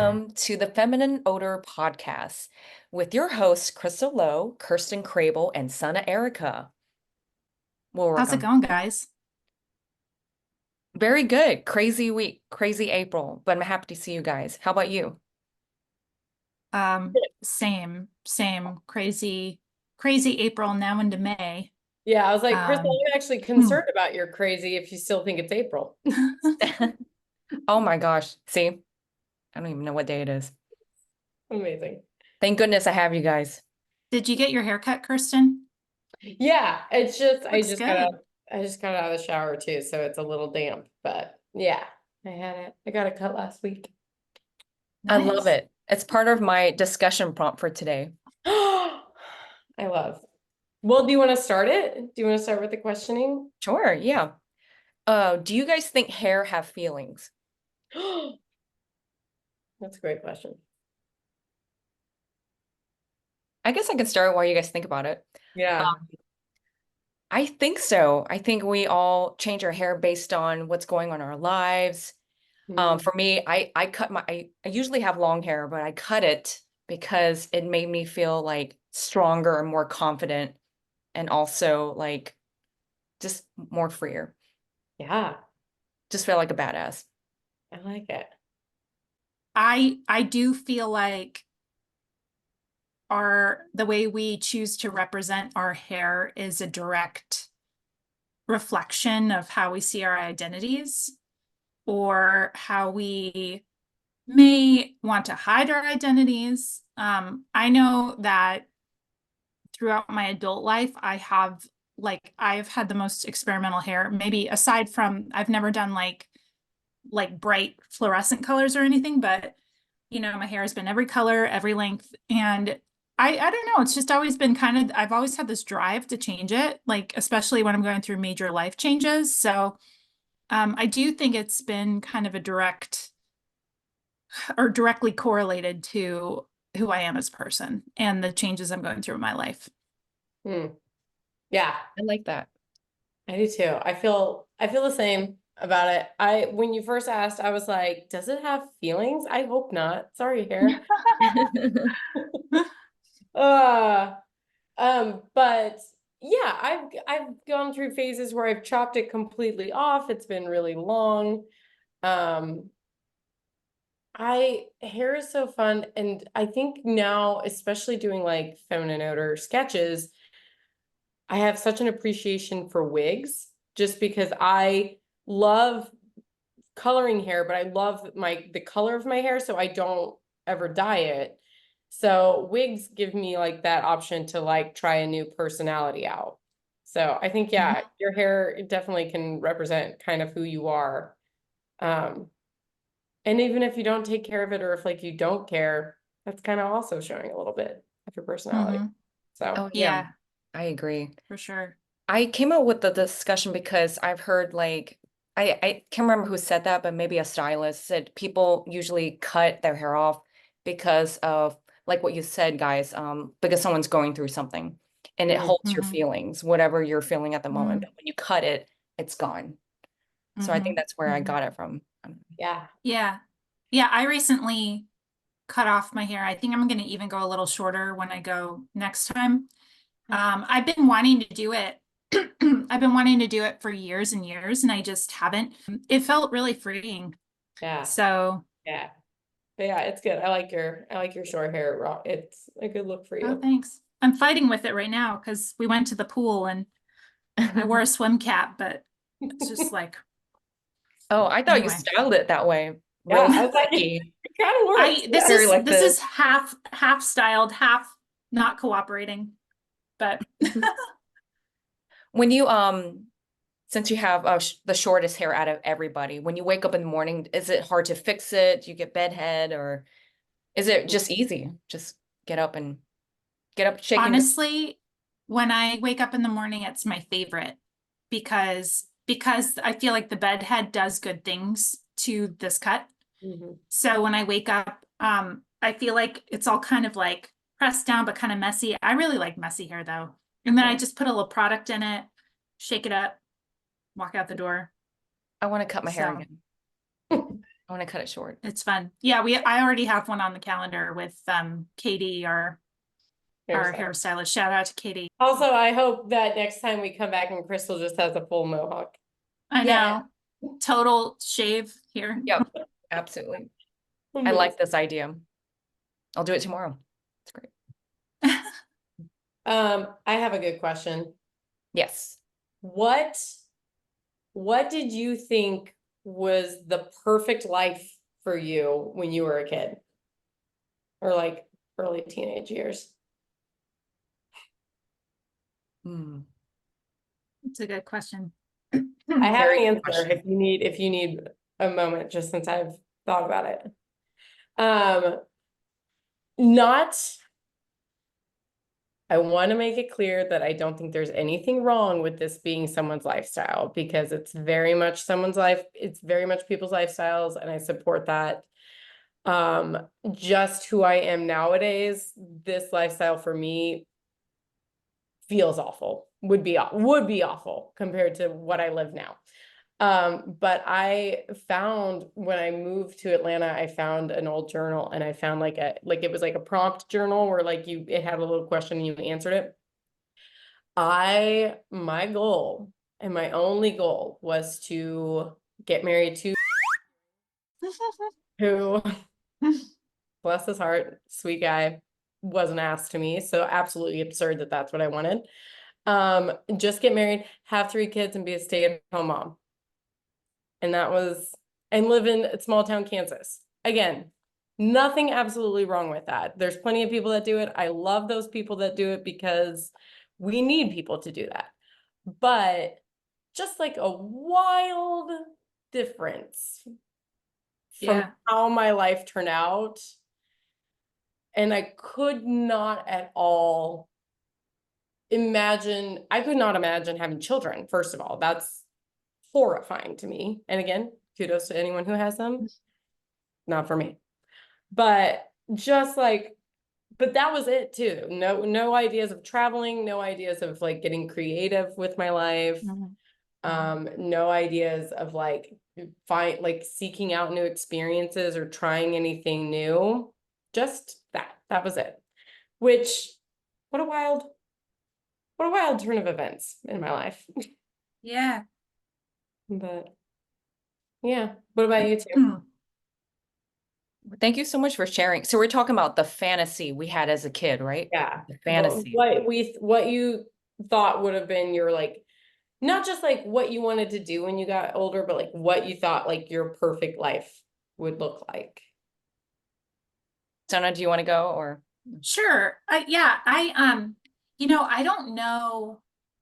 welcome to the Feminine Odor podcast with your hosts, Crystal Lowe, Kirsten Krehbiel, and Sanna Erica. We'll work How's it on going, guys? very good. Crazy week, crazy April, but I'm happy to see you guys. How about you? Same. Crazy April now into May. Yeah, I was like, Crystal, Um, I'm actually hmm. concerned about your crazy if you still think it's April. Oh my gosh. See, I don't even know what day it is. Amazing. Thank goodness I have you guys. Did you get your hair cut, Kirsten? Yeah, it's just Looks good. I just got out of the shower too, so it's a little damp, but yeah, I got a cut last week. I love Nice. it. It's part of my discussion prompt for today. I love. Well, do you want to start it? Do you want to start with the questioning? Sure, yeah. Do you guys think hair have feelings? That's a great question. I guess I can start while you guys think about it. Yeah. I think so. I think we all change our hair based on what's going on in our lives. Mm. For me, I cut I usually have long hair, but I cut it because it made me feel like stronger and more confident and also like just more freer. Yeah, Just feel like a badass. I like it. I do feel like the way we choose to represent our hair is a direct reflection of how we see our identities or how we may want to hide our identities. I know that throughout my adult life, I've had the most experimental hair, maybe aside from I've never done like bright fluorescent colors or anything, but my hair has been every color, every length. And I don't know, it's just always been I've always had this drive to change it, like especially when I'm going through major life changes. So I do think it's been kind of a direct or directly correlated to who I am as a person and the changes I'm going through in my life. Hmm. Yeah, I like that. I do too. I feel the same about it. When you first asked, I was like, does it have feelings? I hope not. Sorry, hair. Uh, but yeah, I've gone through phases where I've chopped it completely off. It's been really long. Um, I hair is so fun, and I think now, especially doing like feminine odor sketches, I have such an appreciation for wigs just because I love coloring hair, but I love the color of my hair, so I don't ever dye it. So wigs give me like that option to like try a new personality out. So I think, yeah, your hair definitely can represent kind of who you are. Um, and even if you don't take care of it or if like you don't care, that's kind of also showing a little bit of your personality. Mhm. So Oh yeah, Yeah, I agree. for sure. I came up with the discussion because I've heard like I can't remember who said that, but maybe a stylist said people usually cut their hair off because of like what you said, guys, because someone's going through something and it mm, holds your Mhm. feelings, whatever you're feeling at the moment. Mhm. But when you cut it, it's gone. So I think Mhm. that's where I Mhm. got it from. yeah. Yeah. Yeah, I recently cut off my hair. I think I'm going to even go a little shorter when I go next time. I've been wanting to do it. I've been wanting to do it for years and years, and I just haven't. It felt really freeing. Yeah. So, Yeah. But yeah, it's good. I like your short hair. It's a good look for oh, you. thanks. I'm fighting with it right now because we went to the pool and I wore a swim cap, but it's just like, Oh, I thought you anyway. styled it that way. Yeah, Real I was like, it funky. kind of works. This Very is like this is this. half styled, half not cooperating, but When you since you have sh the shortest hair out of everybody, when you wake up in the morning, is it hard to fix it? Do you get bedhead or is it just easy? Just get up, shaking. honestly, when I wake up in the morning, it's my favorite because I feel like the bed head does good things to this cut. Mhm. So when I wake up, I feel like it's all kind of like pressed down but kind of messy. I really like messy hair though. And then I Yeah. just put a little product in it, shake it up, walk out the door. I want to cut my hair So again. I want to cut it short. It's fun. Yeah, I already have one on the calendar with Katie, our hairstylist. Shout out to Katie. Also, I hope that next time we come back and Crystal just has a full mohawk. I Yeah. know. Total shave here. Yep, absolutely. I like this idea. I'll do it tomorrow. It's great. I have a good question. Yes. What did you think was the perfect life for you when you were a kid? Or like early teenage years? Hmm. It's a good question. I have Very an good answer question. if you need a moment, just since I've thought about it. Not, I want to make it clear that I don't think there's anything wrong with this being someone's lifestyle, because it's very much someone's life. It's very much people's lifestyles, and I support that. Just who I am nowadays, this lifestyle for me feels awful, would be awful compared to what I live now. But I found, when I moved to Atlanta, I found an old journal, and I found it was like a prompt journal where it had a little question and you answered it. My goal, and my only goal, was to get married to who, bless his heart, sweet guy, wasn't asked to me. So absolutely absurd that that's what I wanted. Just get married, have 3 kids, and be a stay-at-home mom. And live in small town Kansas. Again, nothing absolutely wrong with that. There's plenty of people that do it. I love those people that do it, because we need people to do that. But just like a wild difference from how my life turned out. And I could not at all imagine having children. First of all, that's horrifying to me. And again, kudos to anyone who has them. Not for me. But but that was it too. No ideas of traveling, no ideas of getting creative with my life. No ideas of seeking out new experiences or trying anything new. Just that was it. Which, what a wild turn of events in my life. Yeah. But yeah, what about you two? Thank you so much for sharing. So we're talking about the fantasy we had as a kid, right? Yeah. The fantasy. What you thought would have been your not just what you wanted to do when you got older, but what you thought your perfect life would look like. Sanna, do you want to go, or? Sure. I don't know,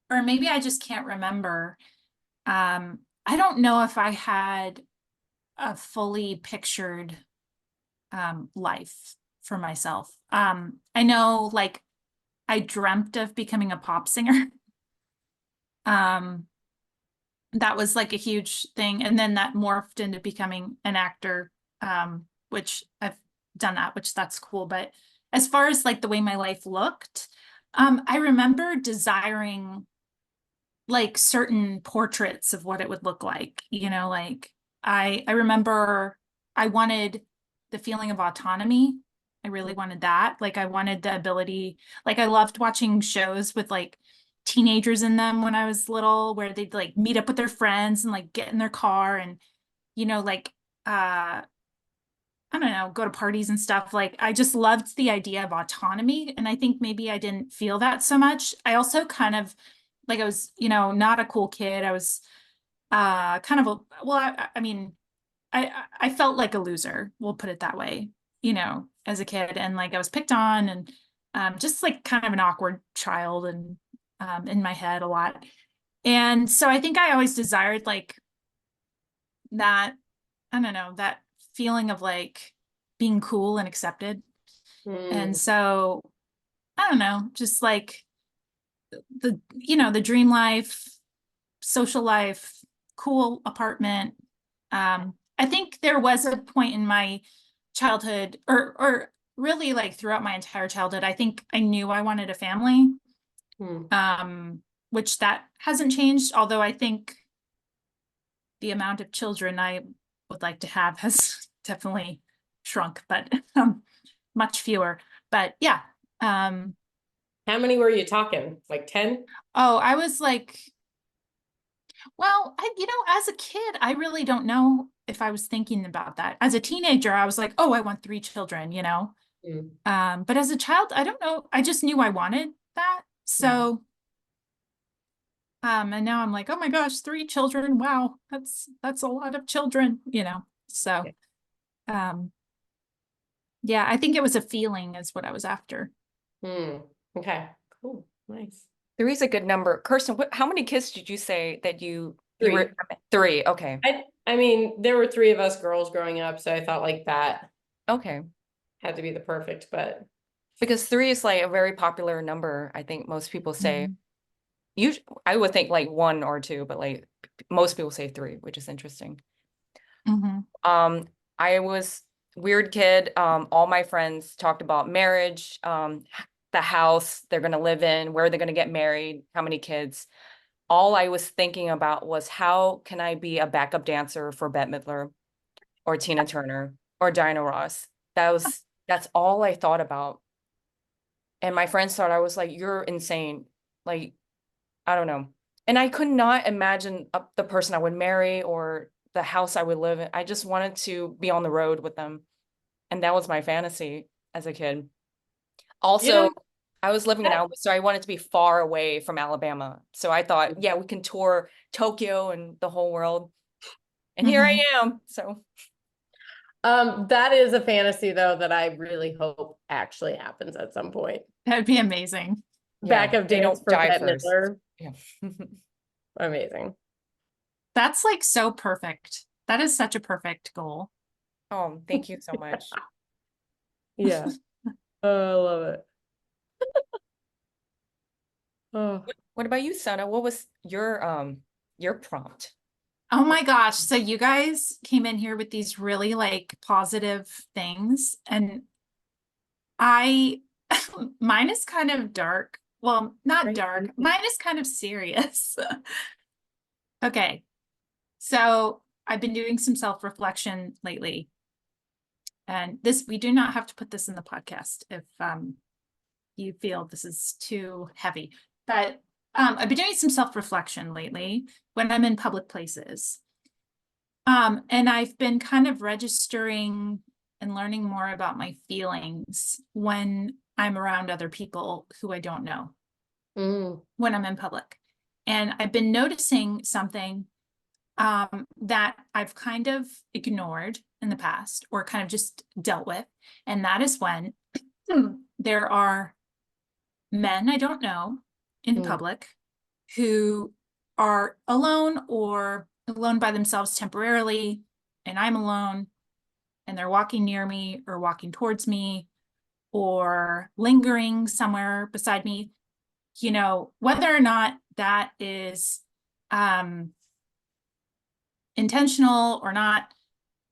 or maybe I just can't remember. I don't know if I had a fully pictured life for myself. I know I dreamt of becoming a pop singer. That was a huge thing. And then that morphed into becoming an actor, which I've done that, which that's cool. But as far as the way my life looked, I remember desiring certain portraits of what it would look like. I remember I wanted the feeling of autonomy. I really wanted that. I wanted the ability, I loved watching shows with teenagers in them when I was little, where they'd meet up with their friends and get in their car and, I don't know, go to parties and stuff. I just loved the idea of autonomy. And I think maybe I didn't feel that so much. I also kind of, I was, not a cool kid. I was kind of I felt like a loser, we'll put it that way, as a kid. And I was picked on, and just kind of an awkward child, and in my head a lot. And so I think I always desired that, I don't know, that feeling of being cool and accepted. And so I don't know, just the dream life, social life, cool apartment. I think there was a point in my childhood, or really throughout my entire childhood, I think I knew I wanted a family. Which that hasn't changed, although I think the amount of children I would like to have has definitely shrunk, but much fewer. But yeah. How many were you talking? Like 10? Oh, I was like, well, as a kid, I really don't know if I was thinking about that. As a teenager, I was like, oh, I want 3 children, But as a child, I don't know. I just knew I wanted that. So, and now I'm like, oh my gosh, 3 children. Wow, that's a lot of children. So, yeah, I think it was a feeling is what I was after. Okay, cool, nice. 3 is a good number. Kirsten, how many kids did you say that you 3. were 3? Okay. I mean, there were 3 of us girls growing up, so I thought like that Okay. had to be the perfect, but Because 3 is like a very popular number. I think most people say, Mhm. I would think like 1 or 2, but like most people say 3, which is interesting. Mhm. I was weird kid. All my friends talked about marriage, the house they're gonna live in, where they're gonna get married, how many kids. All I was thinking about was how can I be a backup dancer for Bette Midler or Tina Turner or Diana Ross. That's all I thought about. And my friends thought I was like, you're insane. Like, I don't know. And I could not imagine the person I would marry or the house I would live in. I just wanted to be on the road with them. And that was my fantasy as a kid. you Also, know, I was living in that- Alabama, so I wanted to be far away from Alabama. So I thought, yeah, we can tour Tokyo and the whole world. And here I am. So that is a fantasy though that I really hope actually happens at some point. That'd be amazing. Back yeah, of they dance don't for die Bette first. Midler. Yeah. Amazing. That's like so perfect. That is such a perfect goal. Oh, thank you so much. Yeah. Oh, I love it. Oh. What about you, Sana? What was your prompt? Oh my gosh. So you guys came in here with these really like positive things and I mine is kind of dark. Well, not Right. dark. Mine is kind of serious. Okay. So I've been doing some self-reflection lately. And we do not have to put this in the podcast if you feel this is too heavy. But I've been doing some self-reflection lately when I'm in public places. And I've been kind of registering and learning more about my feelings when I'm around other people who I don't know when I'm in public. And I've been noticing something that I've kind of ignored in the past or kind of just dealt with. And that is when there are men I don't know in public who are alone or alone by themselves temporarily, and I'm alone, and they're walking near me or walking towards me or lingering somewhere beside me, whether or not that is intentional or not,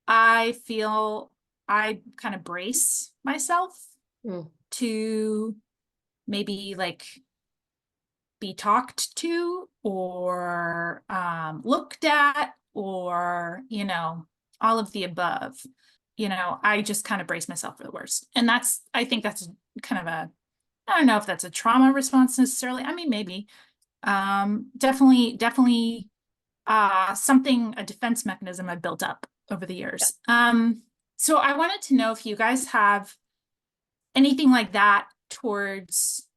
I feel I kind of brace myself to maybe like be talked to or looked at or, all of the above. I just kind of brace myself for the worst. And I think that's kind of I don't know if that's a trauma response necessarily. I mean, maybe. Definitely a defense mechanism I've built up over the years. So I wanted to know if you guys have anything like that towards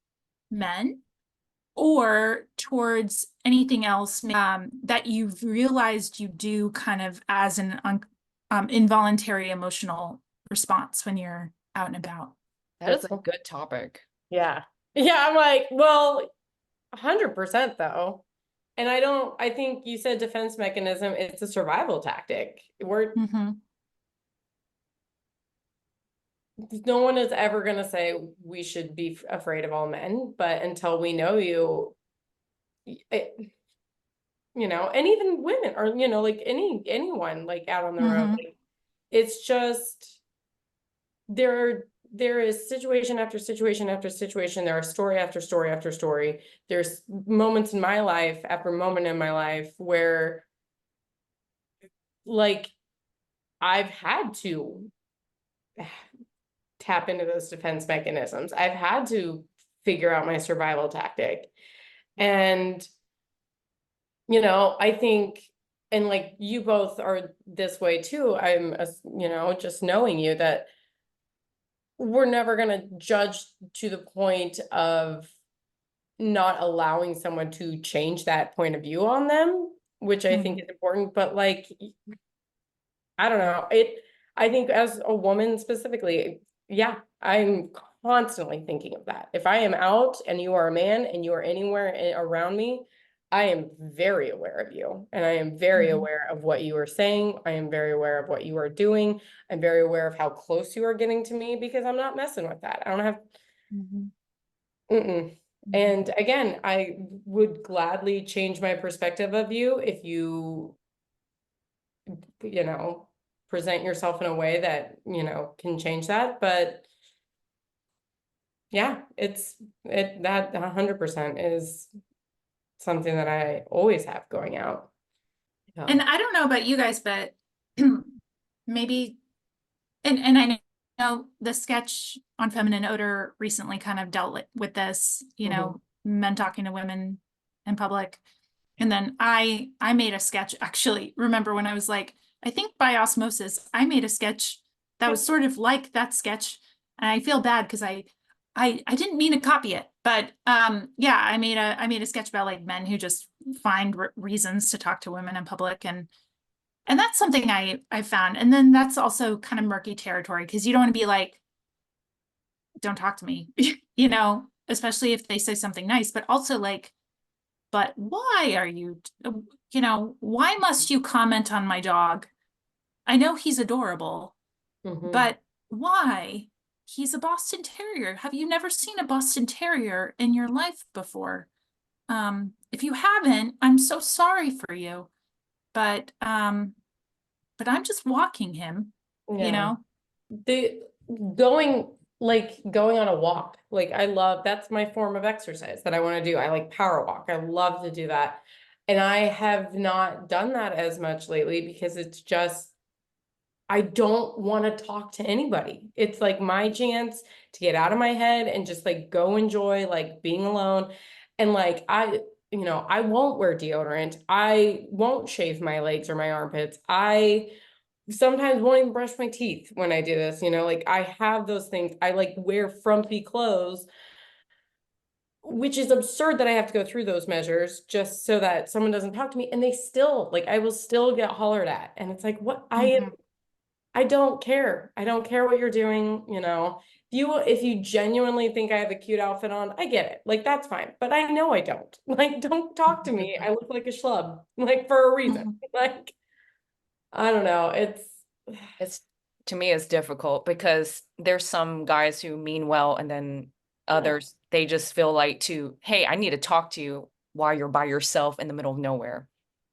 men or towards anything else that you've realized you do kind of as an involuntary emotional response when you're out and about. That is a good topic. Yeah. Yeah, I'm like, well, 100% though. And I think you said defense mechanism, it's a survival tactic. No one is ever going to say we should be afraid of all men, but until we know you, and even women or, like anyone like out on the road, like, it's just, there is situation after situation after situation. There are story after story after story. There's moments in my life after moment in my life where like I've had to tap into those defense mechanisms. I've had to figure out my survival tactic. And, I think, and like you both are this way too, just knowing you that we're never going to judge to the point of not allowing someone to change that point of view on them, which I think is important. But like, I don't know, I think as a woman specifically, yeah, I'm constantly thinking of that. If I am out and you are a man and you are anywhere around me, I am very aware of you, and I am very aware of what you are saying. I am very aware of what you are doing. I'm very aware of how close you are getting to me, because I'm not messing with that. I don't have. And again, I would gladly change my perspective of you if you, present yourself in a way that, can change that. But yeah, that 100% is something that I always have going out. And I don't know about you guys, but maybe, and I know the sketch on Feminine Odor recently kind of dealt with this, men talking to women in public. And then I made a sketch, actually, remember when I was like, I think by osmosis, I made a sketch that was sort of like that sketch. And I feel bad because I didn't mean to copy it, but yeah, I made a sketch about like men who just find reasons to talk to women in public, and that's something I found. And then that's also kind of murky territory, because you don't want to be like, don't talk to me, especially if they say something nice, but also like, but why are you, why must you comment on my dog? I know he's adorable, but why? He's a Boston Terrier. Have you never seen a Boston Terrier in your life before? If you haven't, I'm so sorry for you. But I'm just walking him, The going on a walk. Like, I love, that's my form of exercise that I want to do. I like power walk. I love to do that. And I have not done that as much lately because it's just, I don't want to talk to anybody. It's like my chance to get out of my head and just like go enjoy like being alone. And like I won't wear deodorant. I won't shave my legs or my armpits. I sometimes won't even brush my teeth when I do this, like I have those things. I like wear frumpy clothes, which is absurd that I have to go through those measures just so that someone doesn't talk to me. And they still like, I will still get hollered at. And it's like, what I don't care. I don't care what you're doing, if you genuinely think I have a cute outfit on, I get it. Like, that's fine. But I know I don't. Like, don't talk to me. I look like a schlub, like, for a reason. Like, I don't know. It's, to me, it's difficult because there's some guys who mean well, and then others, they just feel like hey, I need to talk to you while you're by yourself in the middle of nowhere.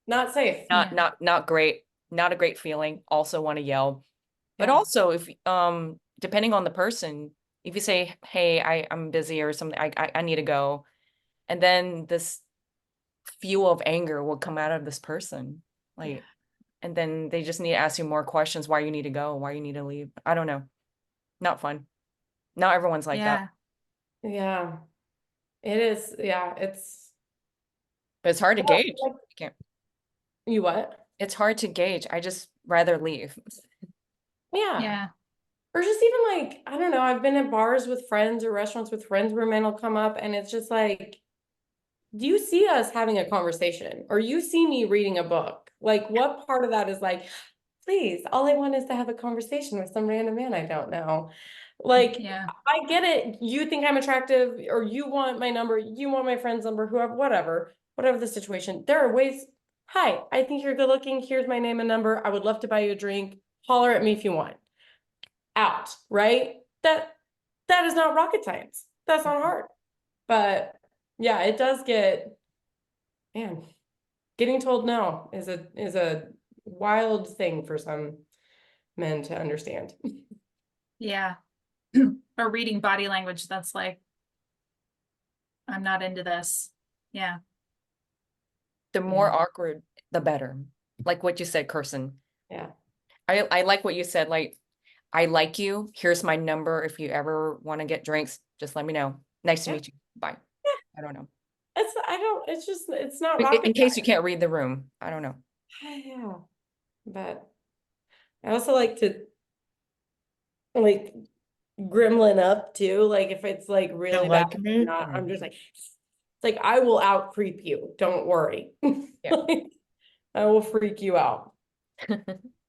Not safe. Not great. Not a great feeling. Also want to yell. But also, if depending on the person, if you say, hey, I'm busy or something, I need to go, and then this fuel of anger will come out of this person, like, and then they just need to ask you more questions, why you need to go, why you need to leave. I don't know. Not fun. Not everyone's like that. Yeah. It is. Yeah, But it's hard to gauge. You can't. You what? It's hard to gauge. I just rather leave. Yeah. Or just even like, I don't know, I've been at bars with friends or restaurants with friends where men will come up and it's just like, do you see us having a conversation or you see me reading a book? Like, what part of that is like, please, all I want is to have a conversation with some random man I don't know. Like, I get it. You think I'm attractive or you want my number, you want my friend's number, whoever, whatever the situation. There are ways. Hi, I think you're good looking. Here's my name and number. I would love to buy you a drink. Holler at me if you want. Out, right? That is not rocket science. That's not hard. But yeah, it does man, getting told no is a wild thing for some men to understand. Yeah. Or reading body language, that's like, I'm not into this. Yeah. The more awkward, the better. Like what you said, Kirsten. Yeah. I like what you said, like, I like you. Here's my number. If you ever want to get drinks, just let me know. Nice to Yeah. meet you. Bye. I don't know. It's just, it's not In rocket case you can't read the room. I don't know. science. Yeah. But I also like to like gremlin up too. Like if it's like really bad, like me? not, Mm. I'm just like, it's like I will out creep you. Don't worry. Yeah. Like, I will freak you out.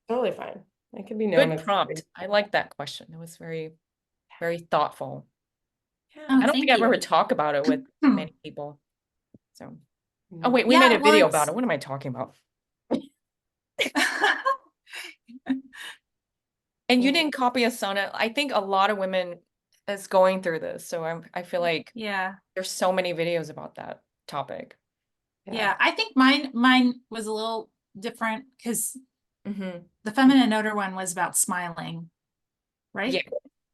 Totally fine. I could be known Good as prompt. I like that question. It was very, very thoughtful. Oh, I yeah. don't think thank I've you. ever talked about it with many people. So, oh wait, we made Yeah, a well, video about it. What am I talking about? And you didn't copy a Sana. I think a lot of women is going through this. So I feel like yeah. there's so many videos about that topic. Yeah, I think mine was a little different because Mm-hmm. the feminine odor one was about smiling, Yeah. right?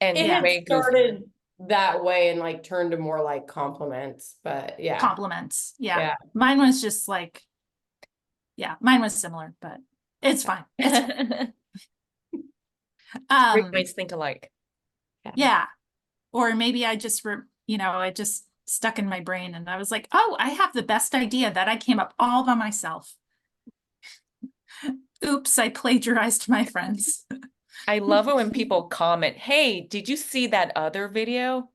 And It Yeah. had way goofy. started that way and like turned to more like compliments, but yeah. Compliments. Yeah. Yeah. Mine was just like, yeah, mine was similar, but it's fine. It's fine. Great minds think alike. Yeah. Or maybe I just it just stuck in my brain and I was like, oh, I have the best idea that I came up all by myself. Oops, I plagiarized my friends. I love it when people comment, hey, did you see that other video?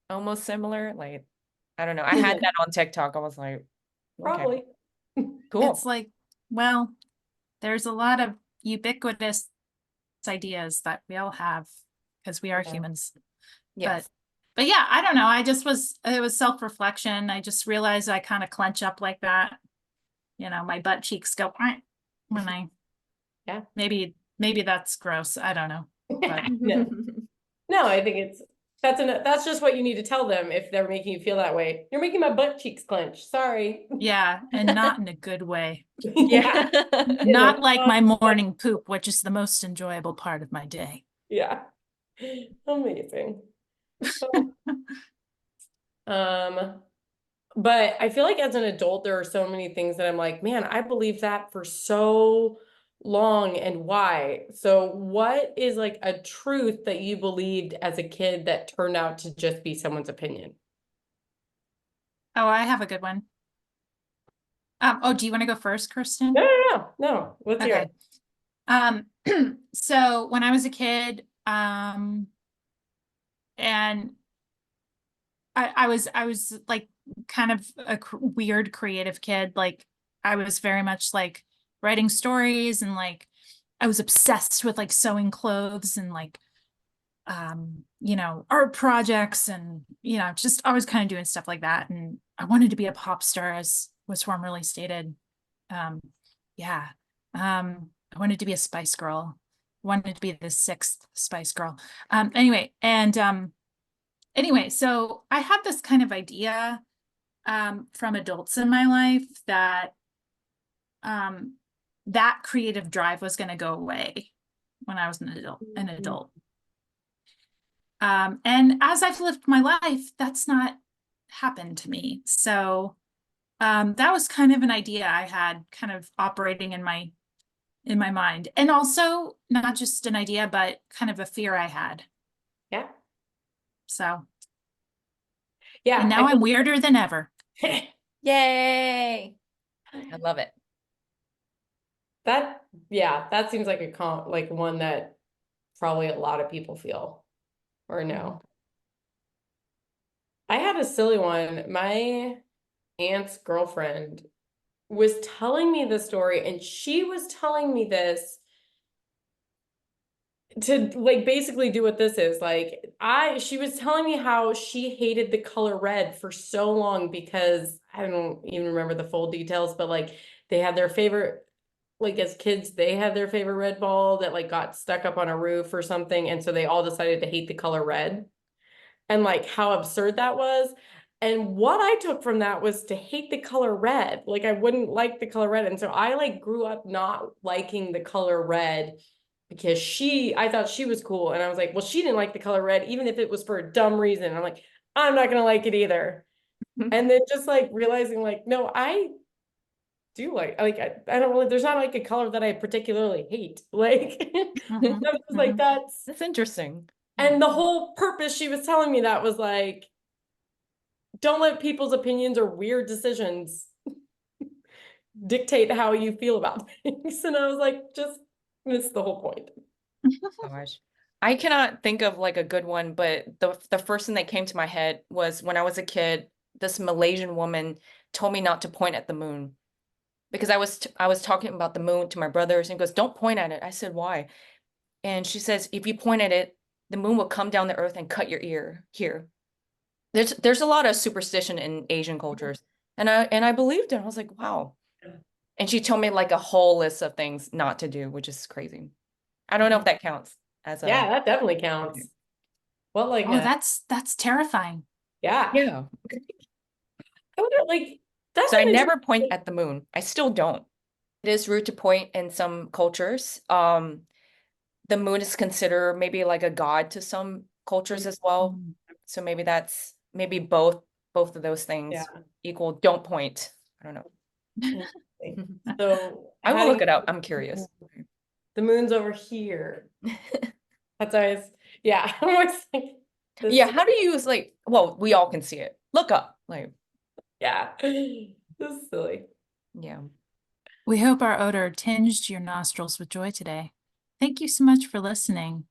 Almost similar. Like, I don't know. I had that on TikTok. I was like, okay, Probably. cool. It's like, well, there's a lot of ubiquitous ideas that we all have because we are Yeah. humans. Yes. But yeah, I don't know. It was self-reflection. I just realized I kind of clench up like that. My butt cheeks go when I, Yeah. maybe that's gross. I don't know. But No. No, I think that's just what you need to tell them if they're making you feel that way. You're making my butt cheeks clench. Sorry. yeah, and not in a good way. Yeah. Not like my morning poop, which is the most enjoyable part of my day. Yeah. Amazing. But I feel like as an adult, there are so many things that I'm like, man, I believed that for so long and why? So what is like a truth that you believed as a kid that turned out to just be someone's opinion? Oh, I have a good one. Do you want to go first, Kirsten? No. Let's hear Okay. it. So when I was a kid, and I was like kind of a weird creative kid. Like I was very much like writing stories and like I was obsessed with like sewing clothes and like art projects and just always kind of doing stuff like that. And I wanted to be a pop star, as was formerly stated. Yeah. I wanted to be a Spice Girl. Wanted to be the sixth Spice Girl. Anyway, so I had this kind of idea from adults in my life that that creative drive was going to go away when I was an adult. And as I've lived my life, that's not happened to me. So that was kind of an idea I had kind of operating in my mind. And also not just an idea, but kind of a fear I had. Yeah. So Yeah. and now I'm weirder than ever. Yay. I love it. That seems like like one that probably a lot of people feel or know. I had a silly one. My aunt's girlfriend was telling me the story, and she was telling me this to like basically do what this is. Like she was telling me how she hated the color red for so long because I don't even remember the full details, but like they had their favorite, like as kids, they had their favorite red ball that like got stuck up on a roof or something. And so they all decided to hate the color red and like how absurd that was. And what I took from that was to hate the color red. Like I wouldn't like the color red. And so I like grew up not liking the color red because I thought she was cool. And I was like, well, she didn't like the color red, even if it was for a dumb reason. And I'm like, I'm not going to like it either. And then just like realizing like, no, I do like I don't really, there's not like a color that I particularly hate. Like I was just like, That's interesting. and the whole purpose she was telling me that was like, don't let people's opinions or weird decisions dictate how you feel about things. And I was like, just missed the whole point. Gosh. I cannot think of like a good one, but the first thing that came to my head was when I was a kid, this Malaysian woman told me not to point at the moon because I was talking about the moon to my brothers and he goes, "Don't point at it." I said, "Why?" And she says, "If you point at it, the moon will come down the earth and cut your ear here." There's a lot of superstition in Asian cultures. And I believed it. I was like, wow. And she told me like a whole list of things not to do, which is crazy. I don't know if that counts as a Yeah, that definitely counts. Well, like, Oh, that's terrifying. yeah. yeah. I wonder, like, that's So I an never point at the moon. I still don't. It is rude to point in some cultures. The moon is considered maybe like a god to some cultures as well. So maybe that's maybe both of those things Yeah. equal don't point. I don't know. So I how will do look you- it up. I'm curious. The moon's over here. That's always, yeah. I'm always like, this, Yeah, how do you use like, well, we all can see it. Look up. Like, yeah. This is silly. yeah. We hope our odor tinged your nostrils with joy today. Thank you so much for listening.